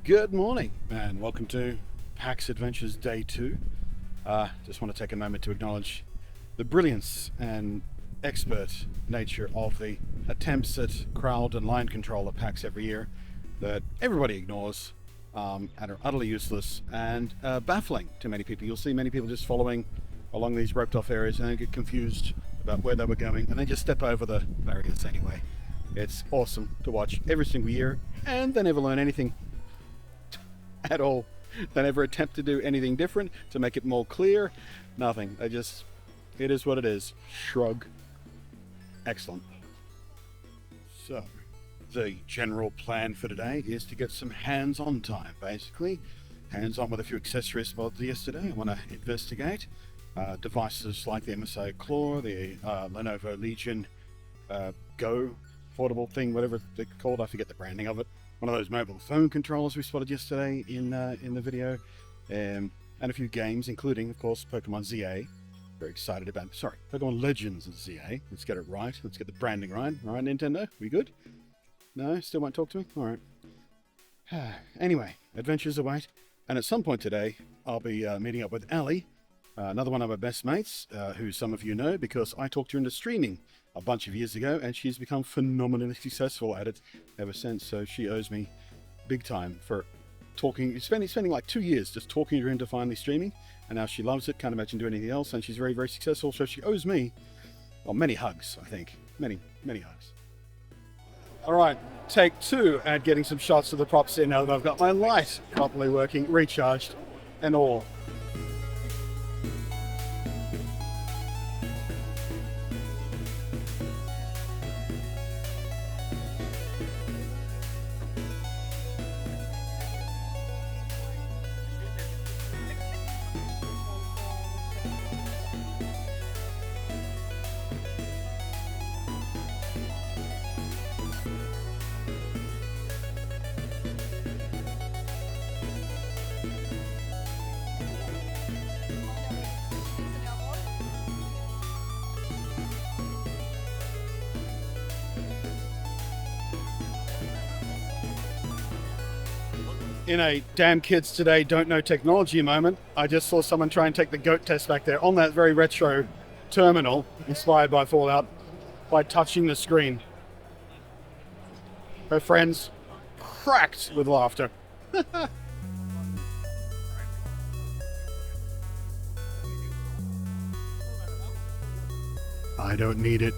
Good morning and welcome to PAX Adventures Day 2. Just want to take a moment to acknowledge the brilliance and expert nature of the attempts at crowd and line control at PAX every year that everybody ignores and are utterly useless and baffling to many people. You'll see many people just following along these roped off areas and they get confused about where they were going and they just step over the barriers anyway. It's awesome to watch every single year and they never learn anything at all. They never attempt to do anything different to make it more clear. Nothing. They just, it is what it is. Shrug. Excellent. So, the general plan for today is to get some hands-on time, basically. Hands-on with a few accessories spotted yesterday. I want to investigate devices like the MSI Claw, the Lenovo Legion Go portable thing, whatever they're called. I forget the branding of it. One of those mobile phone controllers we spotted yesterday in the video, and a few games, including, of course, Pokemon ZA. Very excited about. Sorry, Pokemon Legends ZA. Let's get it right. Let's get the branding right. All right, Nintendo, we good? No, still won't talk to me. All right. Anyway, adventures await, and at some point today, I'll be meeting up with Ali, another one of my best mates, who some of you know because I talked her into streaming a bunch of years ago, and she's become phenomenally successful at it ever since. So she owes me big time for spending like 2 years just talking her into finally streaming, and now she loves it. Can't imagine doing anything else, and she's very, very successful. So she owes me, well, many hugs. I think many hugs. All right, take two at getting some shots of the props in now that I've got my light properly working, recharged, and all. In a damn kids today don't know technology moment, I just saw someone try and take the goat test back there on that very retro terminal inspired by Fallout by touching the screen. Her friends cracked with laughter. I don't need it.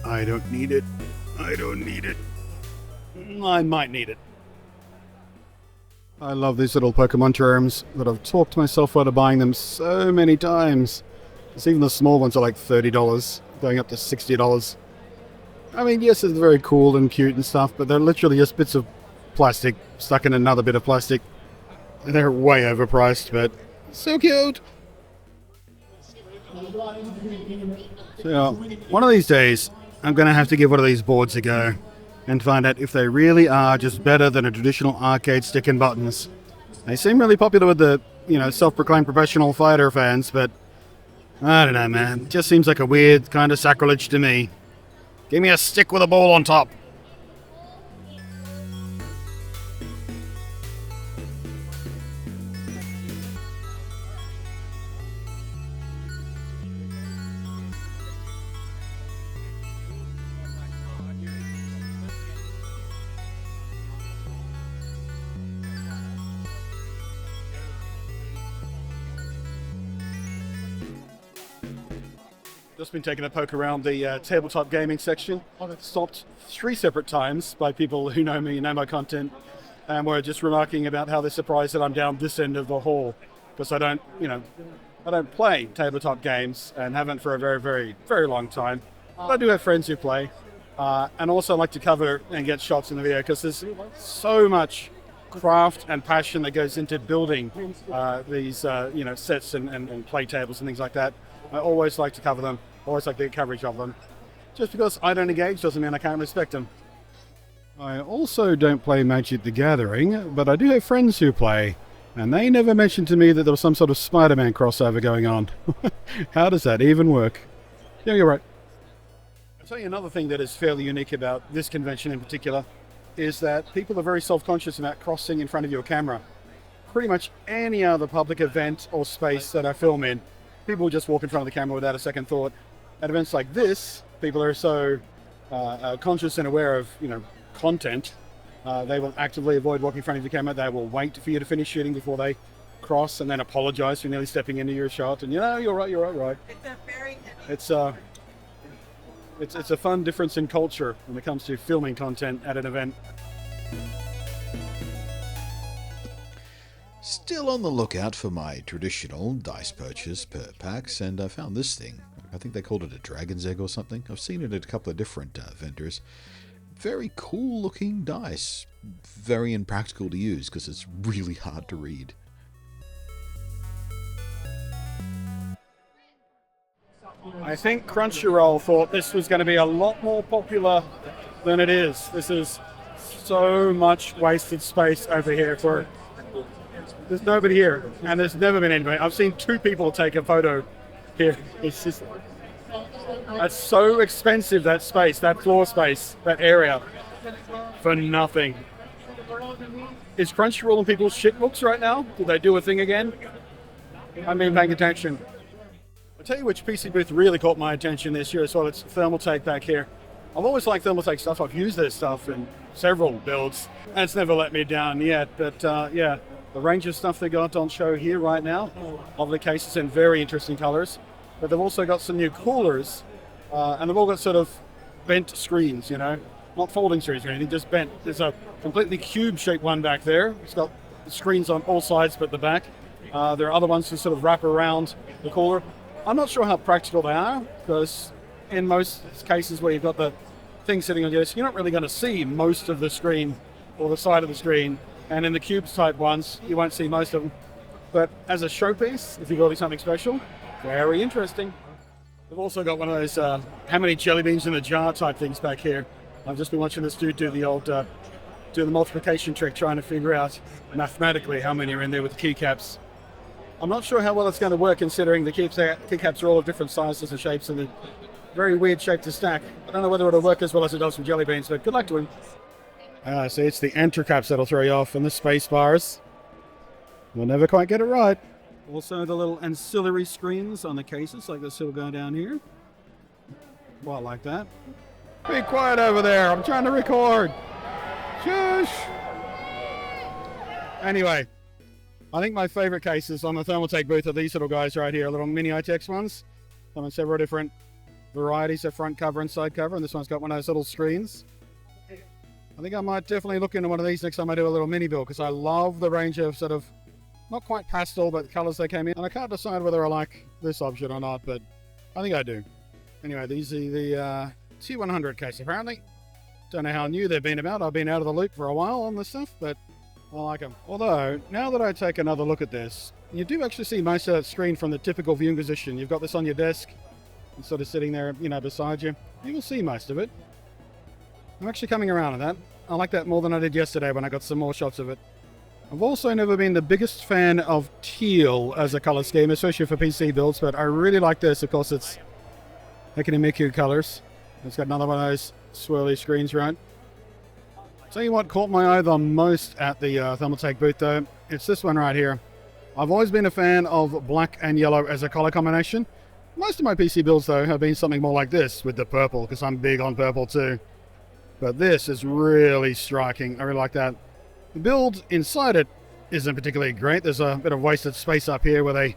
I don't need it. I don't need it. I might need it. I love these little Pokemon terms, but I've talked myself out of buying them so many times. Even the small ones are like $30, going up to $60. I mean, yes, it's very cool and cute and stuff, but they're literally just bits of plastic stuck in another bit of plastic. They're way overpriced, but so cute. So, one of these days, I'm going to have to give one of these boards a go and find out if they really are just better than a traditional arcade stick and buttons. They seem really popular with the, self-proclaimed professional fighter fans, but I don't know, man. It just seems like a weird kind of sacrilege to me. Give me a stick with a ball on top. Just been taking a poke around the tabletop gaming section. I've stopped 3 separate times by people who know me, know my content, and were just remarking about how they're surprised that I'm down this end of the hall because I don't play tabletop games and haven't for a very, very, very long time. But I do have friends who play, and also like to cover and get shots in the video because there's so much craft and passion that goes into building these sets and play tables and things like that. I always like to cover them, always like to get coverage of them. Just because I don't engage doesn't mean I can't respect them. I also don't play Magic the Gathering, but I do have friends who play, and they never mentioned to me that there was some sort of Spider-Man crossover going on. How does that even work? Yeah, you're right. I'll tell you another thing that is fairly unique about this convention in particular is that people are very self-conscious about crossing in front of your camera. Pretty much any other public event or space that I film in, people will just walk in front of the camera without a second thought. At events like this, people are so conscious and aware of, content. They will actively avoid walking in front of the camera. They will wait for you to finish shooting before they cross, and then apologize for nearly stepping into your shot. And you're right. It's a fun difference in culture when it comes to filming content at an event. Still on the lookout for my traditional dice purchase per packs, and I found this thing. I think they called it a dragon's egg or something. I've seen it at a couple of different vendors. Very cool looking dice. Very impractical to use because it's really hard to read. I think Crunchyroll thought this was going to be a lot more popular than it is. This is so much wasted space over here for... There's nobody here, and there's never been anybody. I've seen 2 people take a photo here. It's just... That's so expensive, that space, that floor space, that area, for nothing. Is Crunchyroll in people's shit books right now? Did they do a thing again? I haven't been paying attention. I'll tell you which PC booth really caught my attention this year as well. It's Thermaltake back here. I've always liked Thermaltake stuff. I've used their stuff in several builds, and it's never let me down yet. But yeah, the range of stuff they got on show here right now, lovely cases in very interesting colors. But they've also got some new coolers, and they've all got sort of bent screens, not folding screens or anything, just bent. There's a completely cube-shaped one back there. It's got screens on all sides but the back. There are other ones that sort of wrap around the cooler. I'm not sure how practical they are, because in most cases where you've got the thing sitting on your desk, you're not really going to see most of the screen or the side of the screen. And in the cubes type ones, you won't see most of them. But as a showpiece, if you're building something special, very interesting. They've also got one of those how many jelly beans in a jar type things back here. I've just been watching this dude do the old do the multiplication trick, trying to figure out mathematically how many are in there with the keycaps. I'm not sure how well it's going to work, considering the keycaps are all of different sizes and shapes, and they're very weird shape to stack. I don't know whether it'll work as well as it does with jelly beans, but good luck to him. See, it's the enter caps that'll throw you off, and the space bars. We'll never quite get it right. Also, the little ancillary screens on the cases, like this will go down here. Well, like that. Be quiet over there, I'm trying to record. Shush! Anyway, I think my favorite cases on the Thermaltake booth are these little guys right here, little mini ITX ones. Come in several different varieties of front cover and side cover, and this one's got one of those little screens. I think I might definitely look into one of these next time I do a little mini build, because I love the range of sort of, not quite pastel, but colors they came in. And I can't decide whether I like this option or not, but I think I do. Anyway, these are the T100 case, apparently. Don't know how new they've been about. I've been out of the loop for a while on this stuff, but I like them. Although, now that I take another look at this, you do actually see most of that screen from the typical viewing position. You've got this on your desk, and sort of sitting there, beside you. You will see most of it. I'm actually coming around on that. I like that more than I did yesterday when I got some more shots of it. I've also never been the biggest fan of teal as a color scheme, especially for PC builds, but I really like this. Of course, it's Miku colors. It's got another one of those swirly screens, right? Tell you what caught my eye the most at the Thermaltake booth, though, it's this one right here. I've always been a fan of black and yellow as a color combination. Most of my PC builds, though, have been something more like this with the purple, because I'm big on purple too. But this is really striking. I really like that. The build inside it isn't particularly great. There's a bit of wasted space up here where they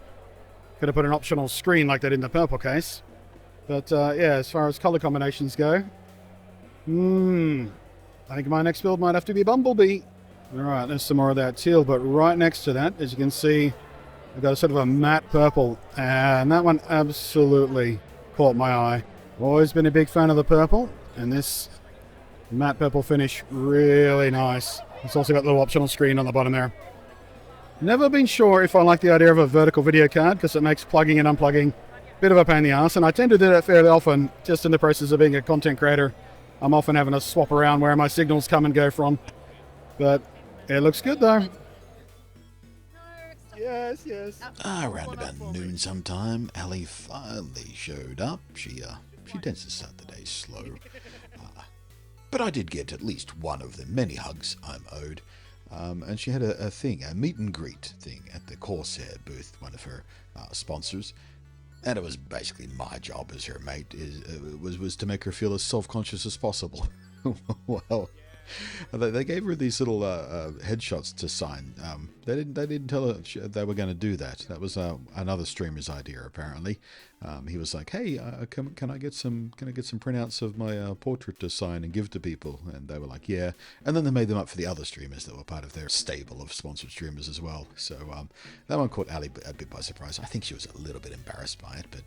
could have put an optional screen like that in the purple case. But yeah, as far as color combinations go, I think my next build might have to be Bumblebee. Alright, there's some more of that teal, but right next to that, as you can see, we've got a sort of a matte purple, and that one absolutely caught my eye. Always been a big fan of the purple, and this matte purple finish, really nice. It's also got a little optional screen on the bottom there. Never been sure if I like the idea of a vertical video card, because it makes plugging and unplugging a bit of a pain in the ass, and I tend to do that fairly often, just in the process of being a content creator. I'm often having to swap around where my signals come and go from. But it looks good though. Yes. Around about noon sometime, Ellie finally showed up. She tends to start the day slow. But I did get at least one of the many hugs I'm owed. And she had a thing, a meet and greet thing at the Corsair booth, one of her sponsors. And it was basically my job as her mate was to make her feel as self-conscious as possible. Well, they gave her these little headshots to sign. They didn't tell her they were going to do that. That was another streamer's idea, apparently. He was like, "Hey, can I get some printouts of my portrait to sign and give to people?" And they were like, "Yeah." And then they made them up for the other streamers that were part of their stable of sponsored streamers as well. So that one caught Ali a bit by surprise. I think she was a little bit embarrassed by it, but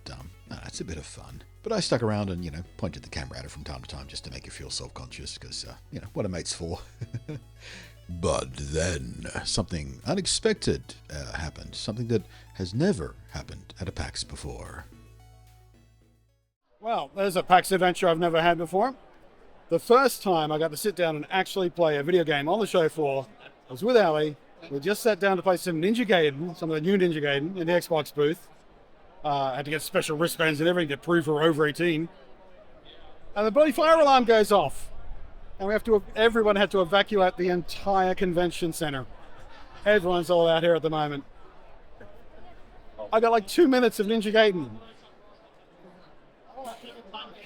it's a bit of fun. But I stuck around and pointed the camera at her from time to time just to make her feel self-conscious, because what a mate's for. But then something unexpected happened, something that has never happened at a PAX before. Well, there's a PAX adventure I've never had before. The first time I got to sit down and actually play a video game on the show floor, I was with Ali. We just sat down to play some Ninja Gaiden, some of the new Ninja Gaiden, in the Xbox booth. I had to get special wristbands and everything to prove we're over 18. And the bloody fire alarm goes off. And everyone had to evacuate the entire convention center. Everyone's all out here at the moment. I got like 2 minutes of Ninja Gaiden.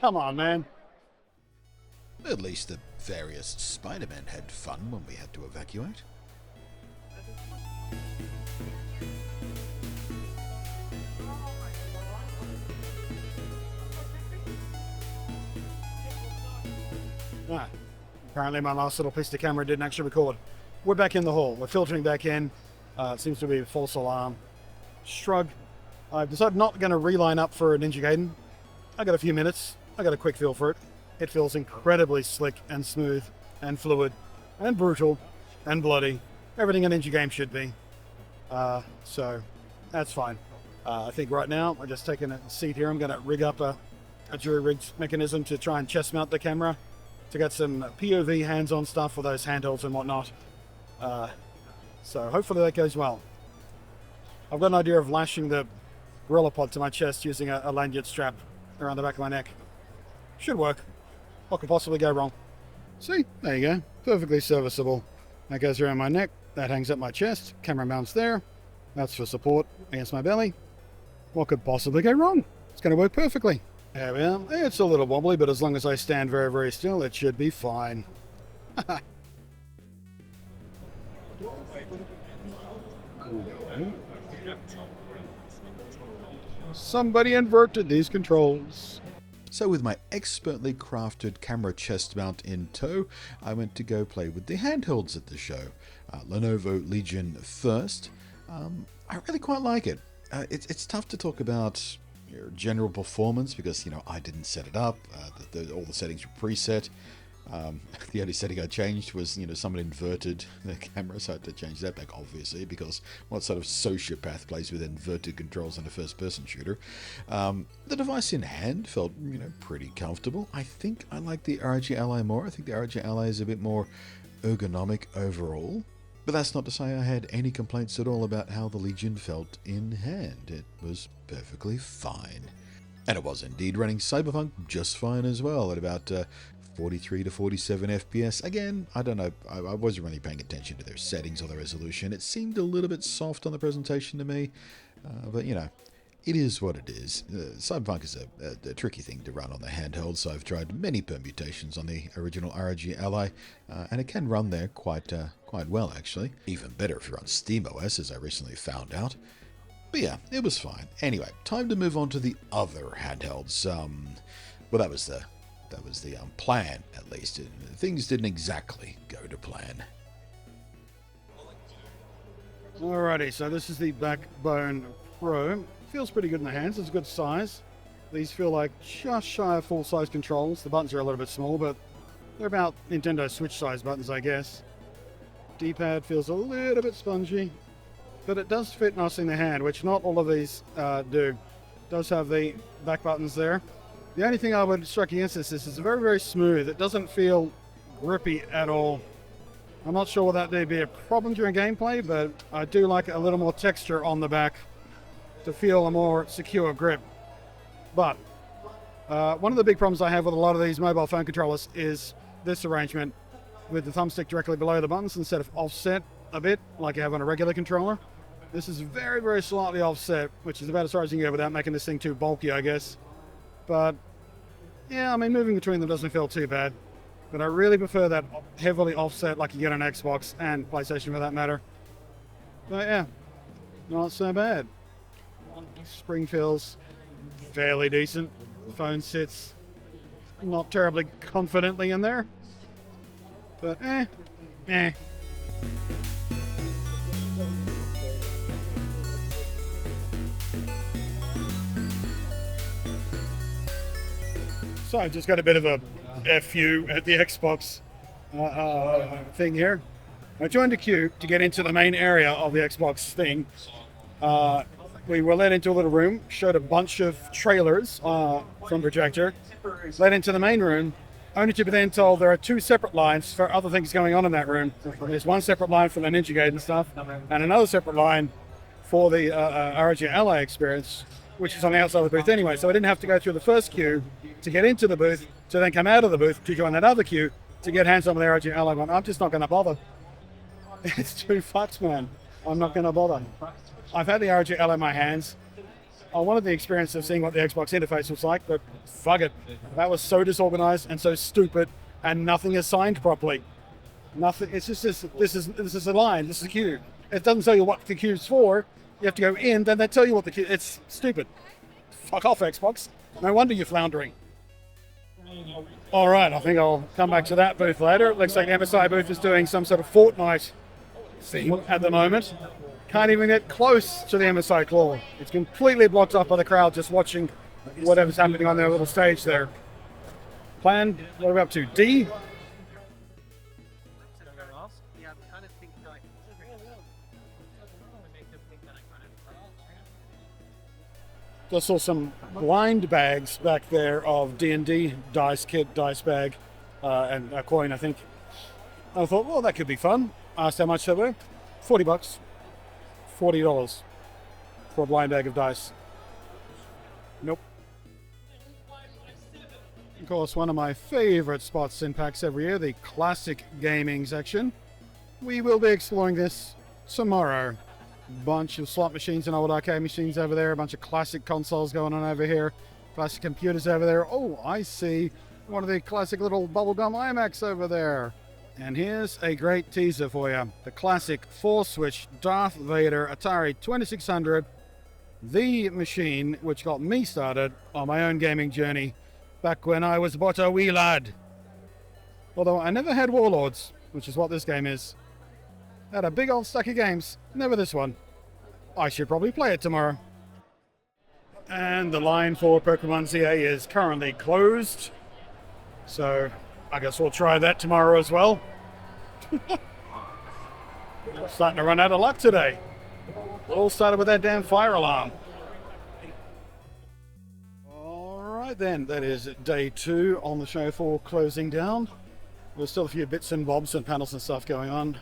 Come on, man. At least the various Spider-Men had fun when we had to evacuate. Apparently my last little piece of camera didn't actually record. We're back in the hall. We're filtering back in. It seems to be a false alarm. Shrug. I've decided not going to reline up for a Ninja Gaiden. I got a few minutes. I got a quick feel for it. It feels incredibly slick and smooth and fluid and brutal and bloody. Everything a Ninja game should be. So that's fine. I think right now I'm just taking a seat here. I'm going to rig up a jury-rigged mechanism to try and chest mount the camera to get some POV hands-on stuff for those handhelds and whatnot. So hopefully that goes well. I've got an idea of lashing the Gorillapod to my chest using a lanyard strap around the back of my neck. Should work. What could possibly go wrong? See, there you go. Perfectly serviceable. That goes around my neck. That hangs up my chest. Camera mounts there. That's for support against my belly. What could possibly go wrong? It's going to work perfectly. There we are. It's a little wobbly, but as long as I stand very, very still, it should be fine. Somebody inverted these controls. So with my expertly crafted camera chest mount in tow, I went to go play with the handhelds at the show. Lenovo Legion first. I really quite like it. It's tough to talk about your general performance because, I didn't set it up. All the settings were preset. The only setting I changed was, someone inverted the camera, so I had to change that back, obviously, because what sort of sociopath plays with inverted controls on a first-person shooter? The device in hand felt, pretty comfortable. I think I like the ROG Ally more. I think the ROG Ally is a bit more ergonomic overall. But that's not to say I had any complaints at all about how the Legion felt in hand. It was perfectly fine. And it was indeed running Cyberpunk just fine as well, at about 43 to 47 FPS. Again, I don't know, I wasn't really paying attention to their settings or the resolution. It seemed a little bit soft on the presentation to me, but it is what it is. Cyberpunk is a tricky thing to run on the handheld, so I've tried many permutations on the original ROG Ally, and it can run there quite well, actually. Even better if you're on SteamOS, as I recently found out. But yeah, it was fine. Anyway, time to move on to the other handhelds. Well, that was the plan, at least. Things didn't exactly go to plan. Alrighty, so this is the Backbone Pro. Feels pretty good in the hands. It's a good size. These feel like just shy of full-size controls. The buttons are a little bit small, but they're about Nintendo Switch-size buttons, I guess. D-pad feels a little bit spongy, but it does fit nicely in the hand, which not all of these do. It does have the back buttons there. The only thing I would strike against this is it's very, very smooth. It doesn't feel grippy at all. I'm not sure whether that may be a problem during gameplay, but I do like a little more texture on the back to feel a more secure grip. But one of the big problems I have with a lot of these mobile phone controllers is this arrangement with the thumbstick directly below the buttons instead of offset a bit like you have on a regular controller. This is very, very slightly offset, which is about as far as you can go without making this thing too bulky, I guess. But yeah, I mean, moving between them doesn't feel too bad. But I really prefer that heavily offset like you get on Xbox and PlayStation for that matter. But yeah, not so bad. Spring feels fairly decent. The phone sits not terribly confidently in there. But eh. So I've just got a bit of a FU at the Xbox thing here. I joined a queue to get into the main area of the Xbox thing. We were led into a little room, showed a bunch of trailers from projector, led into the main room, only to be then told there are two separate lines for other things going on in that room. There's one separate line for the Ninja Gate and stuff, and another separate line for the ROG Ally experience, which is on the outside of the booth anyway. So I didn't have to go through the first queue to get into the booth, to then come out of the booth to join that other queue to get hands on with the ROG Ally one. I'm just not going to bother. It's too fucked, man. I'm not going to bother. I've had the ROG Ally in my hands. I wanted the experience of seeing what the Xbox interface was like, but fuck it. That was so disorganized and so stupid, and nothing is signed properly. Nothing. It's just this is a line. This is a queue. It doesn't tell you what the queue's for. You have to go in, then they tell you what the queue. It's stupid. Fuck off, Xbox. No wonder you're floundering. All right, I think I'll come back to that booth later. It looks like the MSI booth is doing some sort of Fortnite thing at the moment. Can't even get close to the MSI claw. It's completely blocked up by the crowd just watching whatever's happening on their little stage there. Plan, what are we up to? D? Just saw some blind bags back there of D&D dice kit, dice bag, and a coin, I think. I thought, well, that could be fun. Asked how much they were. $40. $40 for a blind bag of dice. Nope. Of course, one of my favorite spots in PAX every year, the classic gaming section. We will be exploring this tomorrow. Bunch of slot machines and old arcade machines over there, a bunch of classic consoles going on over here, classic computers over there. Oh, I see one of the classic little bubblegum iMacs over there. And here's a great teaser for you. The classic 4-switch Darth Vader Atari 2600, the machine which got me started on my own gaming journey back when I was but a wee lad. Although I never had Warlords, which is what this game is. Had a big old stack of games, never this one. I should probably play it tomorrow. And the line for Pokemon ZA is currently closed. So I guess we'll try that tomorrow as well. Starting to run out of luck today. It all started with that damn fire alarm. Alright then, that is day 2 on the show for closing down. There's still a few bits and bobs and panels and stuff going on.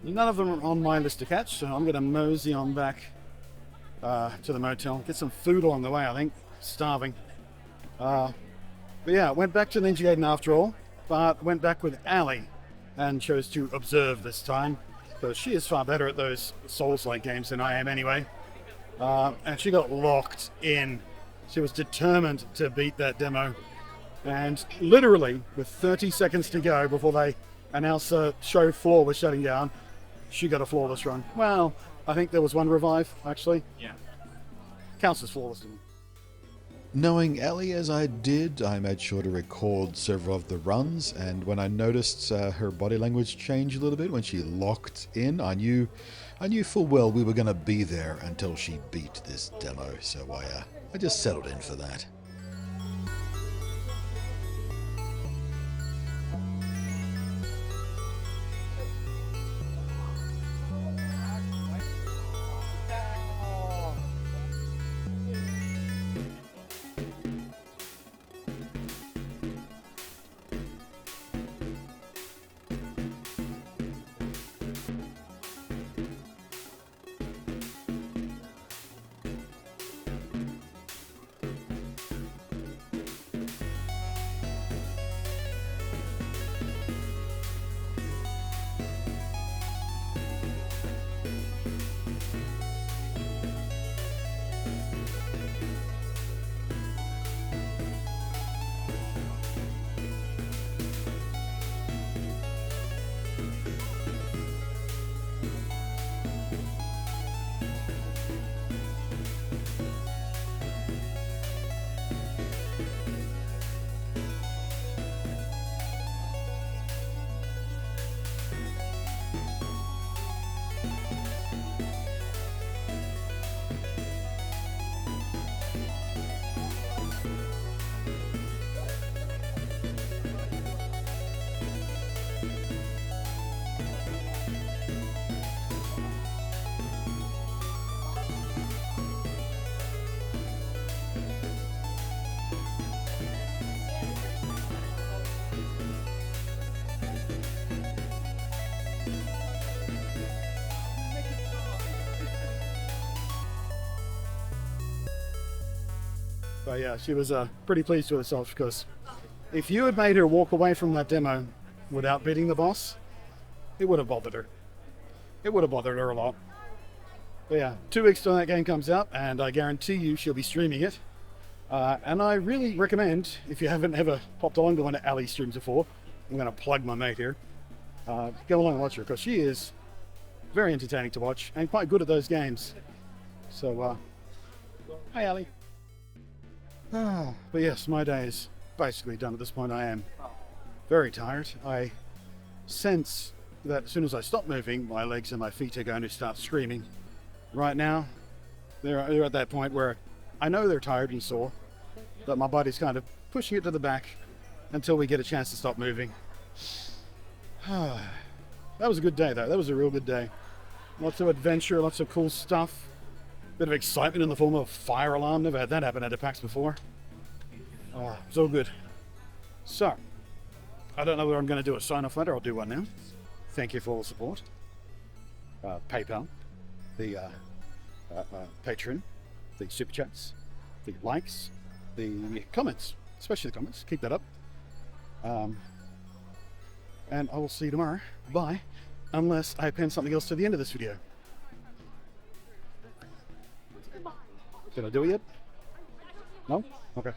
None of them are on my list to catch, so I'm going to mosey on back to the motel. Get some food along the way, I think. Starving. But yeah, went back to Ninja Gaiden after all, but went back with Ali and chose to observe this time. Because she is far better at those Souls-like games than I am anyway. And she got locked in. She was determined to beat that demo. And literally, with 30 seconds to go before they announced the show floor was shutting down, she got a flawless run. Well, I think there was one revive, actually. Yeah. Counts as flawless to me. Knowing Ellie as I did, I made sure to record several of the runs, and when I noticed her body language change a little bit when she locked in, I knew full well we were going to be there until she beat this demo, so I just settled in for that. So yeah, she was pretty pleased with herself, because if you had made her walk away from that demo without beating the boss, it would have bothered her. It would have bothered her a lot. But yeah, 2 weeks till that game comes out, and I guarantee you she'll be streaming it. And I really recommend, if you haven't ever popped along to one of Ali's streams before, I'm going to plug my mate here, go along and watch her, because she is very entertaining to watch and quite good at those games. So, hi Ali. But yes, my day is basically done at this point. I am very tired. I sense that as soon as I stop moving, my legs and my feet are going to start screaming. Right now, they're at that point where I know they're tired and sore, but my body's kind of pushing it to the back until we get a chance to stop moving. That was a good day, though. That was a real good day. Lots of adventure, lots of cool stuff. Bit of excitement in the form of a fire alarm. Never had that happen at a PAX before. It's all good. So, I don't know whether I'm going to do a sign-off letter. I'll do one now. Thank you for all the support. PayPal, the Patreon, the super chats, the likes, the comments, especially the comments. Keep that up. And I will see you tomorrow. Bye. Unless I append something else to the end of this video. Did I do it yet? No? Okay.